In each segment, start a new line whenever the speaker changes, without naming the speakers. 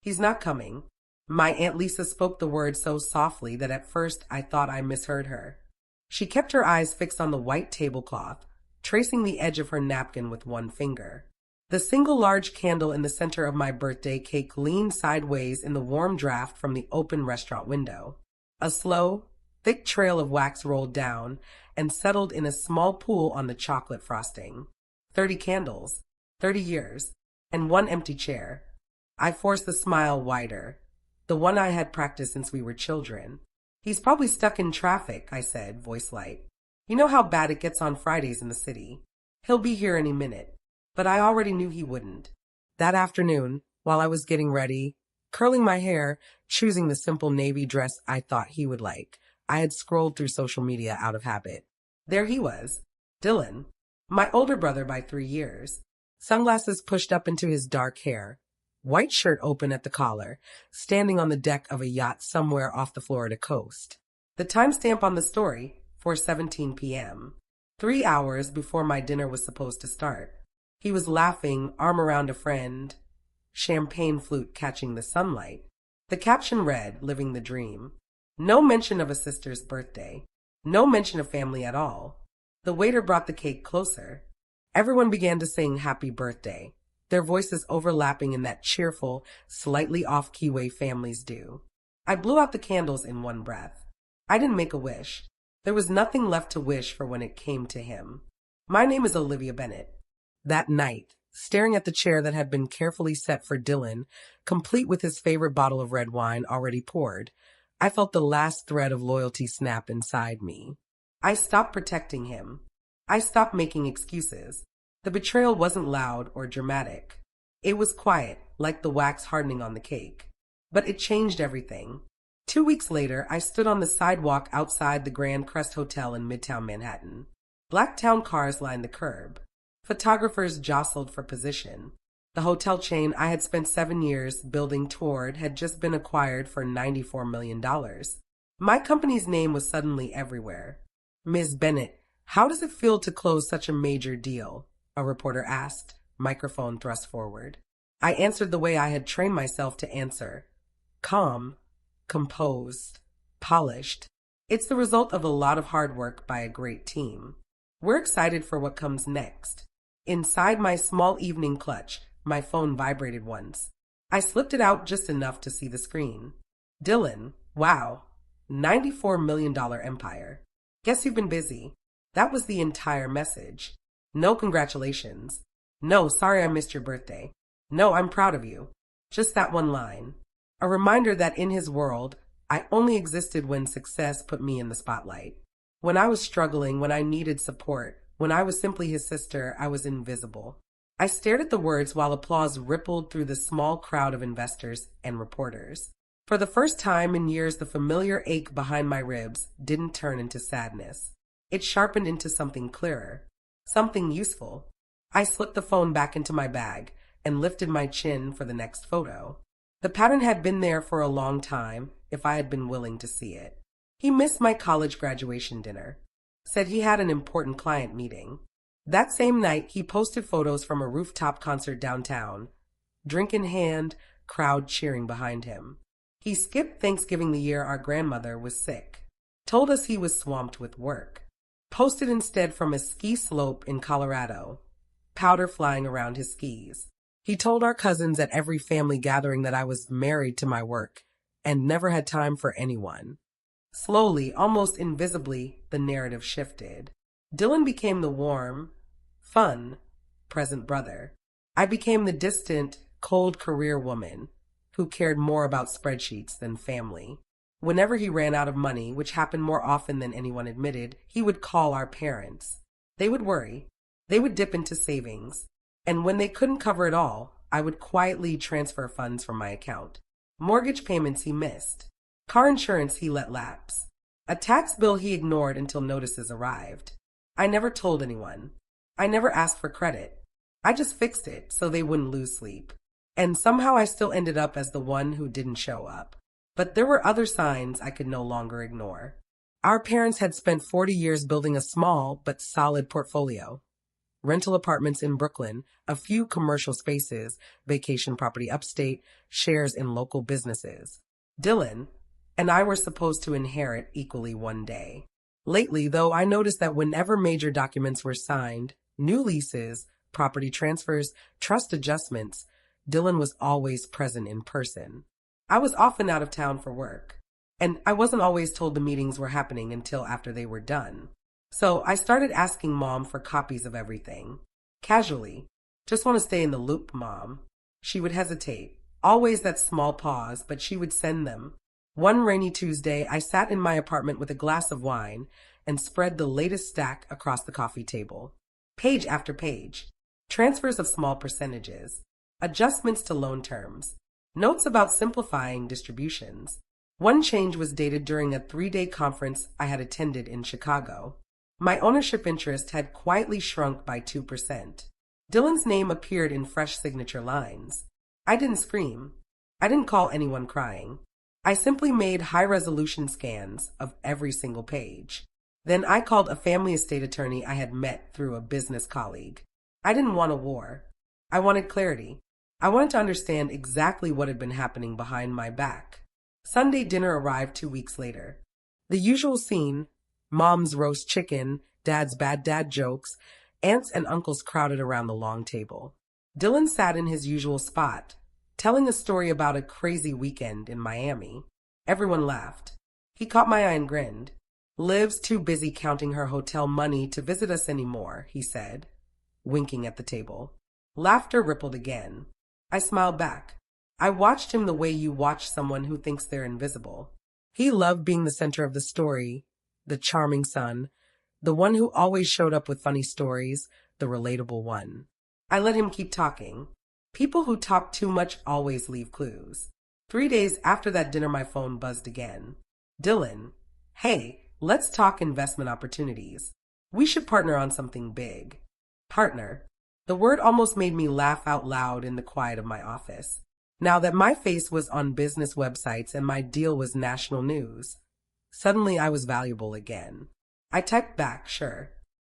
He's not coming. My Aunt Lisa spoke the word so softly that at first I thought I misheard her. She kept her eyes fixed on the white tablecloth, tracing the edge of her napkin with one finger. The single large candle in the center of my birthday cake leaned sideways in the warm draft from the open restaurant window. A slow, thick trail of wax rolled down and settled in a small pool on the chocolate frosting. 30 candles, 30 years, and one empty chair. I forced the smile wider, the one I had practiced since we were children. He's probably stuck in traffic, I said, voice light. You know how bad it gets on Fridays in the city. He'll be here any minute. But I already knew he wouldn't. That afternoon, while I was getting ready, curling my hair, choosing the simple navy dress I thought he would like, I had scrolled through social media out of habit. There he was, Dylan, my older brother by 3 years. Sunglasses pushed up into his dark hair, white shirt open at the collar, standing on the deck of a yacht somewhere off the Florida coast. The timestamp on the story, 4:17 p.m., 3 hours before my dinner was supposed to start. He was laughing, arm around a friend, champagne flute catching the sunlight. The caption read, "Living the dream." No mention of a sister's birthday. No mention of family at all. The waiter brought the cake closer. Everyone began to sing happy birthday, their voices overlapping in that cheerful, slightly off-key way families do. I blew out the candles in one breath. I didn't make a wish. There was nothing left to wish for when it came to him. My name is Olivia Bennett. That night, staring at the chair that had been carefully set for Dylan, complete with his favorite bottle of red wine already poured, I felt the last thread of loyalty snap inside me. I stopped protecting him. I stopped making excuses. The betrayal wasn't loud or dramatic. It was quiet, like the wax hardening on the cake. But it changed everything. 2 weeks later, I stood on the sidewalk outside the Grand Crest Hotel in Midtown Manhattan. Black town cars lined the curb. Photographers jostled for position. The hotel chain I had spent 7 years building toward had just been acquired for $94 million. My company's name was suddenly everywhere. "Ms. Bennett, how does it feel to close such a major deal?" a reporter asked, microphone thrust forward. I answered the way I had trained myself to answer. Calm, composed, polished. It's the result of a lot of hard work by a great team. We're excited for what comes next. Inside my small evening clutch, my phone vibrated once. I slipped it out just enough to see the screen. Dylan, wow, $94 million empire. Guess you've been busy. That was the entire message. No congratulations. No, sorry I missed your birthday. No, I'm proud of you. Just that one line. A reminder that in his world, I only existed when success put me in the spotlight. When I was struggling, when I needed support, when I was simply his sister, I was invisible. I stared at the words while applause rippled through the small crowd of investors and reporters. For the first time in years, the familiar ache behind my ribs didn't turn into sadness. It sharpened into something clearer, something useful. I slipped the phone back into my bag and lifted my chin for the next photo. The pattern had been there for a long time, if I had been willing to see it. He missed my college graduation dinner. Said he had an important client meeting. That same night, he posted photos from a rooftop concert downtown. Drink in hand, crowd cheering behind him. He skipped Thanksgiving the year our grandmother was sick. Told us he was swamped with work. Posted instead from a ski slope in Colorado. Powder flying around his skis. He told our cousins at every family gathering that I was married to my work and never had time for anyone. Slowly, almost invisibly, the narrative shifted. Dylan became the warm, fun, present brother. I became the distant, cold career woman who cared more about spreadsheets than family. Whenever he ran out of money, which happened more often than anyone admitted, he would call our parents. They would worry. They would dip into savings. And when they couldn't cover it all, I would quietly transfer funds from my account. Mortgage payments he missed. Car insurance he let lapse. A tax bill he ignored until notices arrived. I never told anyone. I never asked for credit. I just fixed it so they wouldn't lose sleep. And somehow I still ended up as the one who didn't show up. But there were other signs I could no longer ignore. Our parents had spent 40 years building a small but solid portfolio. rental apartments in Brooklyn, a few commercial spaces, vacation property upstate, shares in local businesses. Dylan and I were supposed to inherit equally one day. Lately, though, I noticed that whenever major documents were signed, new leases, property transfers, trust adjustments, Dylan was always present in person. I was often out of town for work, and I wasn't always told the meetings were happening until after they were done. So I started asking Mom for copies of everything. Casually. Just want to stay in the loop, Mom. She would hesitate. Always that small pause, but she would send them. One rainy Tuesday, I sat in my apartment with a glass of wine and spread the latest stack across the coffee table. Page after page. Transfers of small percentages. Adjustments to loan terms. Notes about simplifying distributions. One change was dated during a 3-day conference I had attended in Chicago. My ownership interest had quietly shrunk by 2%. Dylan's name appeared in fresh signature lines. I didn't scream. I didn't call anyone crying. I simply made high-resolution scans of every single page. Then I called a family estate attorney I had met through a business colleague. I didn't want a war. I wanted clarity. I wanted to understand exactly what had been happening behind my back. Sunday dinner arrived 2 weeks later. The usual scene: Mom's roast chicken, Dad's bad dad jokes, aunts and uncles crowded around the long table. Dylan sat in his usual spot, telling a story about a crazy weekend in Miami. Everyone laughed. He caught my eye and grinned. "Liv's too busy counting her hotel money to visit us anymore," he said, winking at the table. Laughter rippled again. I smiled back. I watched him the way you watch someone who thinks they're invisible. He loved being the center of the story, the charming son, the one who always showed up with funny stories, the relatable one. I let him keep talking. People who talk too much always leave clues. 3 days after that dinner, my phone buzzed again. "Dylan, hey, let's talk investment opportunities. We should partner on something big." Partner. The word almost made me laugh out loud in the quiet of my office. Now that my face was on business websites and my deal was national news, suddenly I was valuable again. I typed back, "Sure.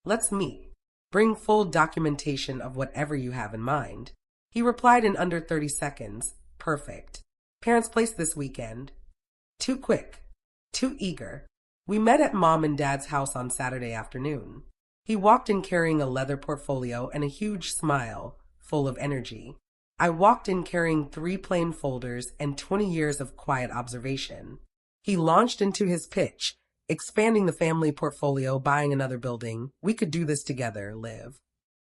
Let's meet. Bring full documentation of whatever you have in mind." He replied in under 30 seconds, "Perfect. Parents' place this weekend." Too quick. Too eager. We met at Mom and Dad's house on Saturday afternoon. He walked in carrying a leather portfolio and a huge smile, full of energy. I walked in carrying 3 plain folders and 20 years of quiet observation. He launched into his pitch, expanding the family portfolio, buying another building. We could do this together, Liv.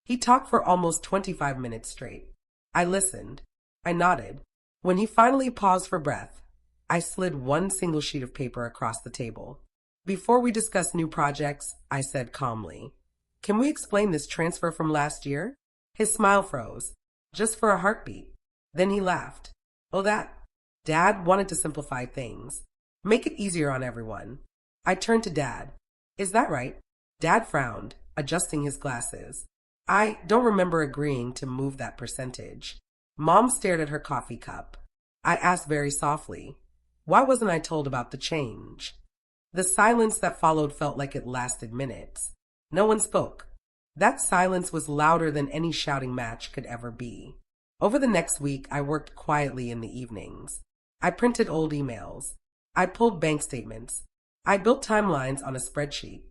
He talked for almost 25 minutes straight. I listened. I nodded. When he finally paused for breath, I slid one single sheet of paper across the table. "Before we discuss new projects," I said calmly, "can we explain this transfer from last year?" His smile froze, just for a heartbeat. Then he laughed. "Oh, that. Dad wanted to simplify things. Make it easier on everyone." I turned to Dad. "Is that right?" Dad frowned, adjusting his glasses. "I don't remember agreeing to move that percentage." Mom stared at her coffee cup. I asked very softly, "Why wasn't I told about the change?" The silence that followed felt like it lasted minutes. No one spoke. That silence was louder than any shouting match could ever be. Over the next week, I worked quietly in the evenings. I printed old emails. I pulled bank statements. I built timelines on a spreadsheet.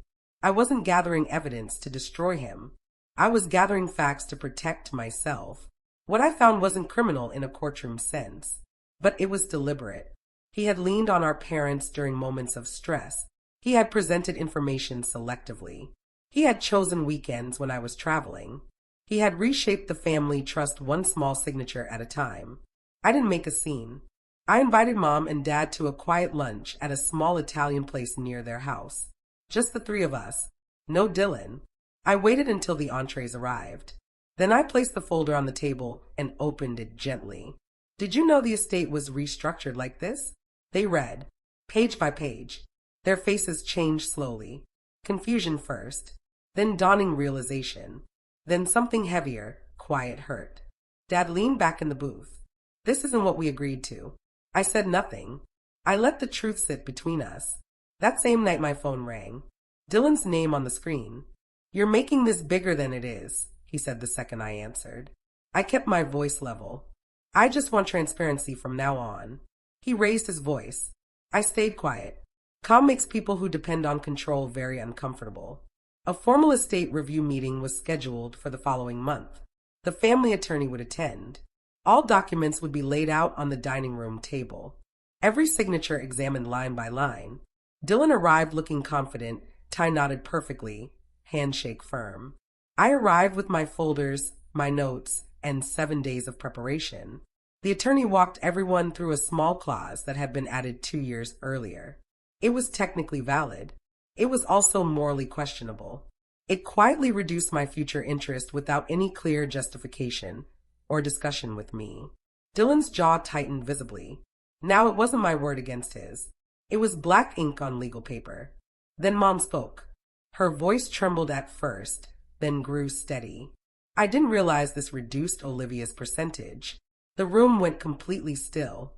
I wasn't gathering evidence to destroy him. I was gathering facts to protect myself. What I found wasn't criminal in a courtroom sense, but it was deliberate. He had leaned on our parents during moments of stress. He had presented information selectively. He had chosen weekends when I was traveling. He had reshaped the family trust one small signature at a time. I didn't make a scene. I invited Mom and Dad to a quiet lunch at a small Italian place near their house. Just the 3 of us. No Dylan. I waited until the entrees arrived. Then I placed the folder on the table and opened it gently. "Did you know the estate was restructured like this?" They read, page by page. Their faces changed slowly. Confusion first, then dawning realization, then something heavier, quiet hurt. Dad leaned back in the booth. "This isn't what we agreed to." I said nothing. I let the truth sit between us. That same night my phone rang. Dylan's name on the screen. "You're making this bigger than it is," he said the second I answered. I kept my voice level. I just want transparency from now on. He raised his voice. I stayed quiet. Calm makes people who depend on control very uncomfortable. A formal estate review meeting was scheduled for the following month. The family attorney would attend. All documents would be laid out on the dining room table. Every signature examined line by line. Dylan arrived looking confident, tie knotted perfectly, handshake firm. I arrived with my folders, my notes, and 7 days of preparation. The attorney walked everyone through a small clause that had been added 2 years earlier. It was technically valid. It was also morally questionable. It quietly reduced my future interest without any clear justification or discussion with me. Dylan's jaw tightened visibly. Now it wasn't my word against his. It was black ink on legal paper. Then Mom spoke. Her voice trembled at first, then grew steady. I didn't realize this reduced Olivia's percentage. The room went completely still.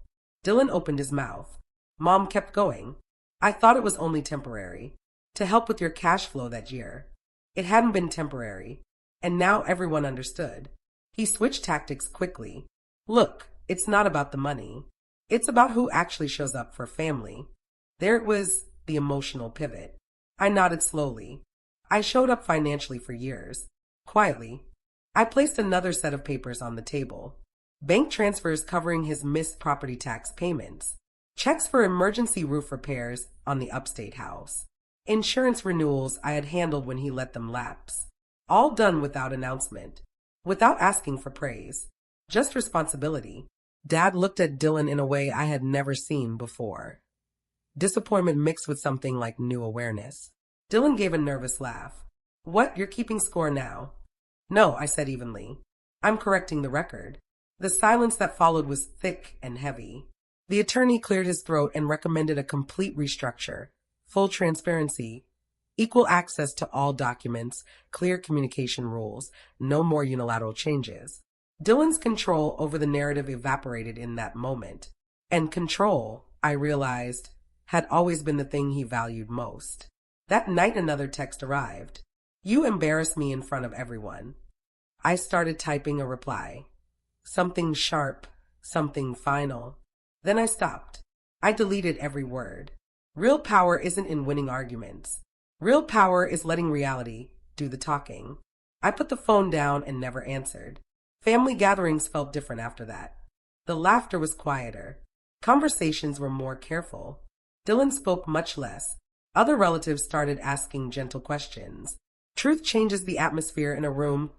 Dylan opened his mouth. Mom kept going. I thought it was only temporary. To help with your cash flow that year. It hadn't been temporary. And now everyone understood. He switched tactics quickly. Look, it's not about the money. It's about who actually shows up for family. There it was, the emotional pivot. I nodded slowly. I showed up financially for years. Quietly. I placed another set of papers on the table. Bank transfers covering his missed property tax payments. Checks for emergency roof repairs on the upstate house. Insurance renewals I had handled when he let them lapse. All done without announcement. Without asking for praise. Just responsibility. Dad looked at Dylan in a way I had never seen before. Disappointment mixed with something like new awareness. Dylan gave a nervous laugh. What, you're keeping score now? No, I said evenly. I'm correcting the record. The silence that followed was thick and heavy. The attorney cleared his throat and recommended a complete restructure, full transparency, equal access to all documents, clear communication rules, no more unilateral changes. Dylan's control over the narrative evaporated in that moment. And control, I realized, had always been the thing he valued most. That night another text arrived. You embarrass me in front of everyone. I started typing a reply. Something sharp, something final. Then I stopped. I deleted every word. Real power isn't in winning arguments. Real power is letting reality do the talking. I put the phone down and never answered. Family gatherings felt different after that. The laughter was quieter. Conversations were more careful. Dylan spoke much less. Other relatives started asking gentle questions. Truth changes the atmosphere in a room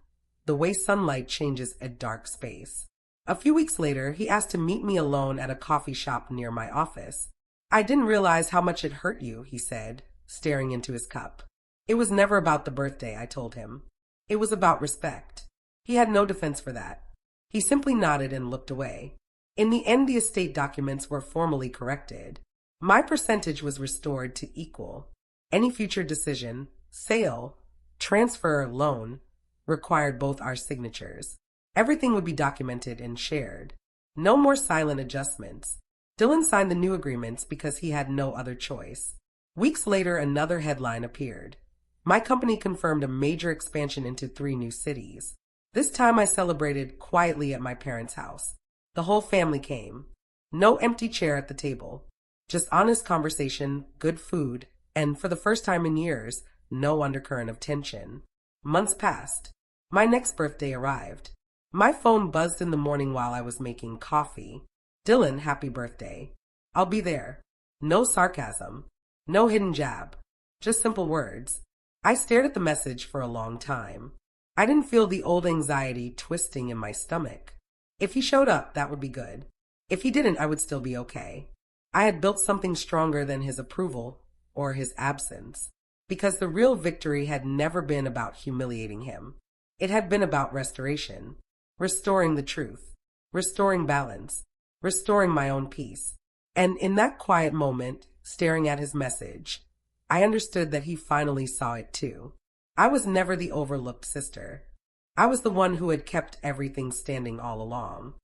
the way sunlight changes a dark space. A few weeks later, he asked to meet me alone at a coffee shop near my office. I didn't realize how much it hurt you, he said, staring into his cup. It was never about the birthday, I told him. It was about respect. He had no defense for that. He simply nodded and looked away. In the end, the estate documents were formally corrected. My percentage was restored to equal. Any future decision, sale, transfer, loan, required both our signatures. Everything would be documented and shared. No more silent adjustments. Dylan signed the new agreements because he had no other choice. Weeks later, another headline appeared. My company confirmed a major expansion into 3 new cities. This time I celebrated quietly at my parents' house. The whole family came. No empty chair at the table. Just honest conversation, good food, and for the first time in years, no undercurrent of tension. Months passed. My next birthday arrived. My phone buzzed in the morning while I was making coffee. Dylan, happy birthday. I'll be there. No sarcasm. No hidden jab. Just simple words. I stared at the message for a long time. I didn't feel the old anxiety twisting in my stomach. If he showed up, that would be good. If he didn't, I would still be okay. I had built something stronger than his approval or his absence, because the real victory had never been about humiliating him. It had been about restoration, restoring the truth, restoring balance, restoring my own peace. And in that quiet moment, staring at his message, I understood that he finally saw it too. I was never the overlooked sister. I was the one who had kept everything standing all along.